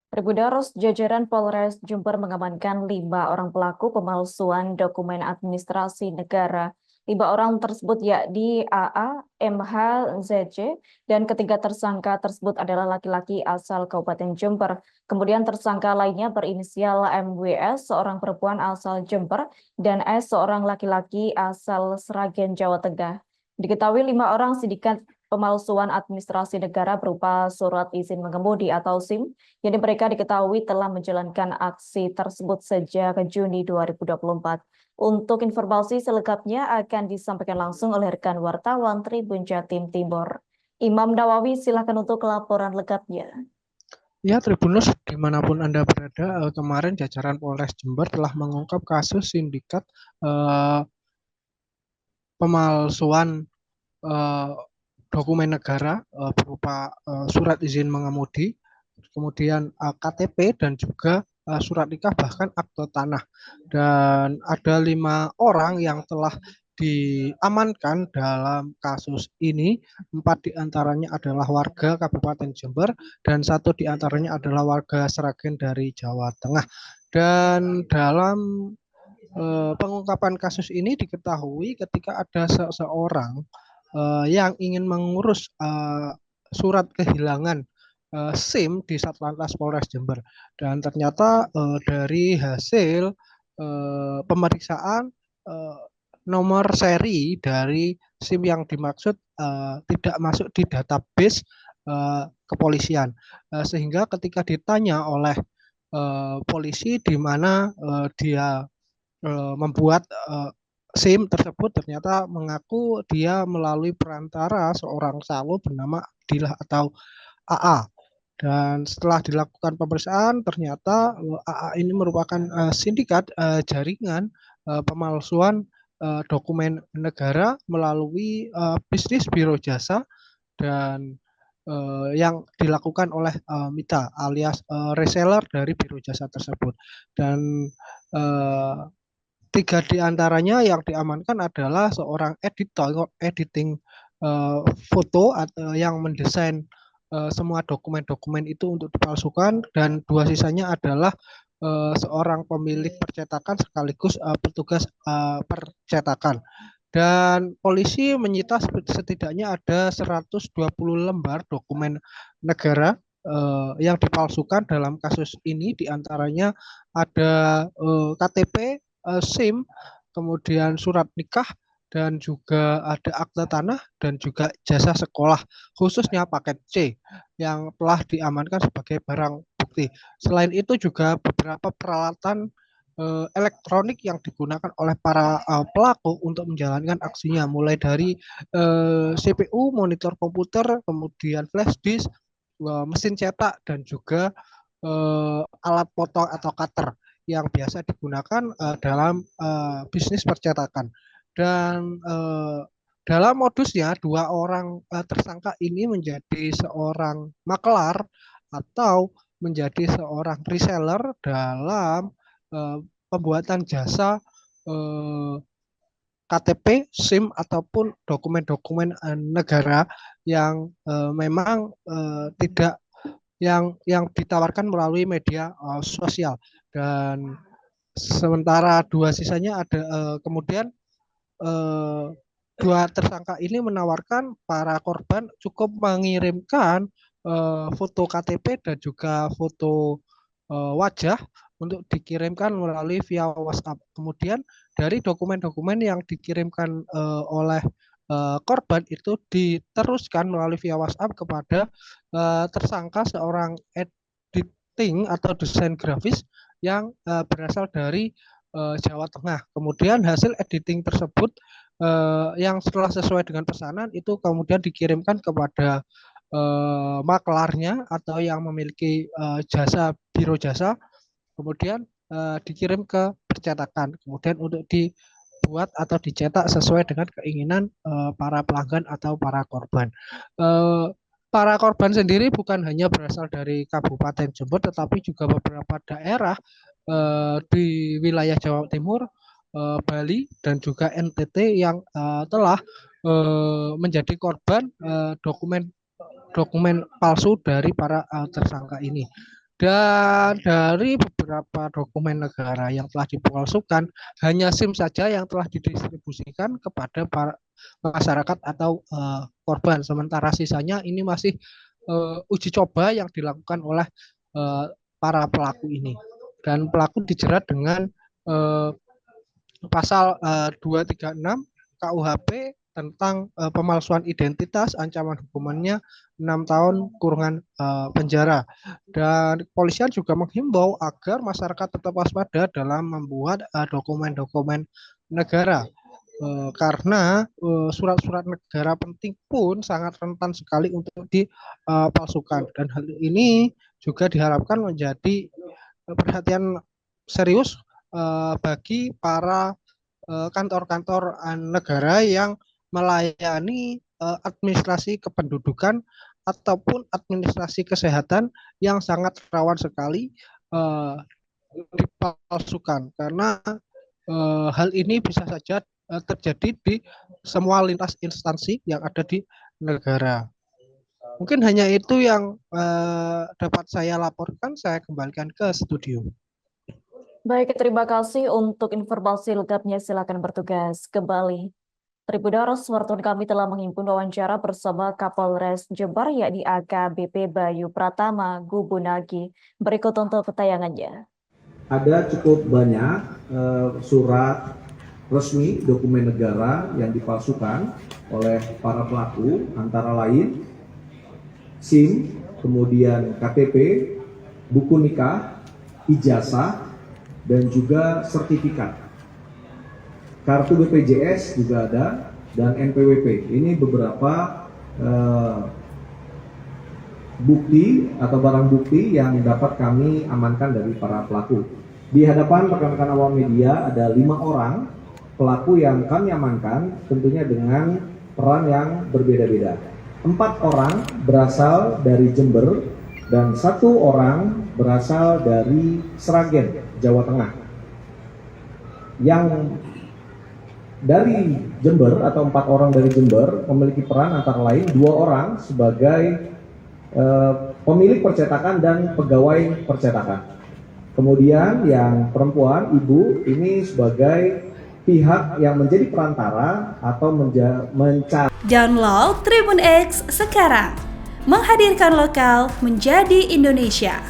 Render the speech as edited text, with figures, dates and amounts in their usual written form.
Terus jajaran Polres Jember mengamankan 5 orang pelaku pemalsuan dokumen administrasi negara. 5 orang tersebut yakni AA, MH, ZC, dan ketiga tersangka tersebut adalah laki-laki asal Kabupaten Jember. Kemudian tersangka lainnya berinisial MWS, seorang perempuan asal Jember, dan S, seorang laki-laki asal Sragen, Jawa Tengah. Diketahui 5 orang sindikat pemalsuan administrasi negara berupa surat izin mengemudi atau SIM jadi mereka diketahui telah menjalankan aksi tersebut sejak Juni 2024. Untuk informasi selengkapnya akan disampaikan langsung oleh rekan wartawan Tribun Jatim Timur. Imam Nawawi, silakan untuk laporan lengkapnya. Ya, Tribuners, dimanapun Anda berada, kemarin jajaran Polres Jember telah mengungkap kasus sindikat eh, pemalsuan eh, dokumen negara berupa surat izin mengemudi, kemudian KTP dan juga surat nikah bahkan akte tanah. Dan ada 5 orang yang telah diamankan dalam kasus ini. 4 diantaranya adalah warga Kabupaten Jember dan 1 diantaranya adalah warga Sragen dari Jawa Tengah. Dan dalam pengungkapan kasus ini diketahui ketika ada seseorang yang ingin mengurus surat kehilangan SIM di Satlantas Polres Jember, dan ternyata dari hasil pemeriksaan uh, nomor seri dari SIM yang dimaksud tidak masuk di database kepolisian, sehingga ketika ditanya oleh polisi di mana dia membuat SIM tersebut, ternyata mengaku dia melalui perantara seorang salo bernama Abdillah atau AA. Dan setelah dilakukan pemeriksaan, ternyata AA ini merupakan sindikat jaringan pemalsuan dokumen negara melalui bisnis biro jasa dan yang dilakukan oleh Mita alias reseller dari biro jasa tersebut. Dan 3 diantaranya yang diamankan adalah seorang editing foto atau yang mendesain semua dokumen-dokumen itu untuk dipalsukan, dan 2 sisanya adalah seorang pemilik percetakan sekaligus petugas percetakan. Dan polisi menyita setidaknya ada 120 lembar dokumen negara yang dipalsukan dalam kasus ini. Diantaranya ada KTP, SIM, kemudian surat nikah, dan juga ada akte tanah dan juga jasa sekolah, khususnya paket C yang telah diamankan sebagai barang bukti. Selain itu juga beberapa peralatan elektronik yang digunakan oleh para pelaku untuk menjalankan aksinya, mulai dari CPU, monitor komputer, kemudian flash disk, mesin cetak, dan juga alat potong atau cutter yang biasa digunakan dalam bisnis percetakan. Dan dalam modusnya 2 orang tersangka ini menjadi seorang makelar atau menjadi seorang reseller dalam pembuatan jasa KTP, SIM ataupun dokumen-dokumen negara yang memang tidak yang ditawarkan melalui media sosial. Dan sementara 2 sisanya ada kemudian 2 tersangka ini menawarkan para korban cukup mengirimkan foto KTP dan juga foto wajah untuk dikirimkan melalui via WhatsApp. Kemudian dari dokumen-dokumen yang dikirimkan oleh korban itu diteruskan melalui via WhatsApp kepada tersangka seorang editing atau desain grafis yang berasal dari Jawa Tengah. Kemudian hasil editing tersebut yang setelah sesuai dengan pesanan itu kemudian dikirimkan kepada maklarnya atau yang memiliki jasa biro jasa, kemudian dikirim ke percetakan, kemudian untuk dibuat atau dicetak sesuai dengan keinginan para pelanggan atau para korban. Para korban sendiri bukan hanya berasal dari Kabupaten Jember, tetapi juga beberapa daerah di wilayah Jawa Timur, Bali, dan juga NTT yang telah menjadi korban dokumen palsu dari para tersangka ini. Dan dari beberapa dokumen negara yang telah dipalsukan, hanya SIM saja yang telah didistribusikan kepada para masyarakat atau korban. Sementara sisanya ini masih uji coba yang dilakukan oleh para pelaku ini. Dan pelaku dijerat dengan pasal 236 KUHP tentang pemalsuan identitas, ancaman hukumannya 6 tahun kurungan penjara. Dan kepolisian juga menghimbau agar masyarakat tetap waspada dalam membuat dokumen-dokumen negara. Karena surat-surat negara penting pun sangat rentan sekali untuk dipalsukan. Dan hal ini juga diharapkan menjadi perhatian serius bagi para kantor-kantor negara yang melayani administrasi kependudukan ataupun administrasi kesehatan yang sangat rawan sekali dipalsukan, karena hal ini bisa saja terjadi di semua lintas instansi yang ada di negara. Mungkin hanya itu yang dapat saya laporkan. Saya kembalikan ke studio. Baik, terima kasih untuk informasi lengkapnya. Silakan bertugas kembali. Tribudaros, wartawan kami telah menghimpun wawancara bersama Kapolres Jember yakni AKBP Bayu Pratama Gubunagi. Berikut untuk tayangannya. Ada cukup banyak surat resmi dokumen negara yang dipalsukan oleh para pelaku, antara lain SIM, kemudian KTP, buku nikah, ijazah, dan juga sertifikat. Kartu BPJS juga ada, dan NPWP. Ini beberapa bukti atau barang bukti yang dapat kami amankan dari para pelaku. Di hadapan rekan-rekan awam media ada 5 orang pelaku yang kami amankan, tentunya dengan peran yang berbeda-beda. 4 orang berasal dari Jember dan 1 orang berasal dari Sragen, Jawa Tengah. Yang dari Jember atau 4 orang dari Jember memiliki peran antara lain 2 orang sebagai pemilik percetakan dan pegawai percetakan. Kemudian yang perempuan, ibu, ini sebagai pihak yang menjadi perantara atau mencari. Download Tribun X sekarang, menghadirkan lokal menjadi Indonesia.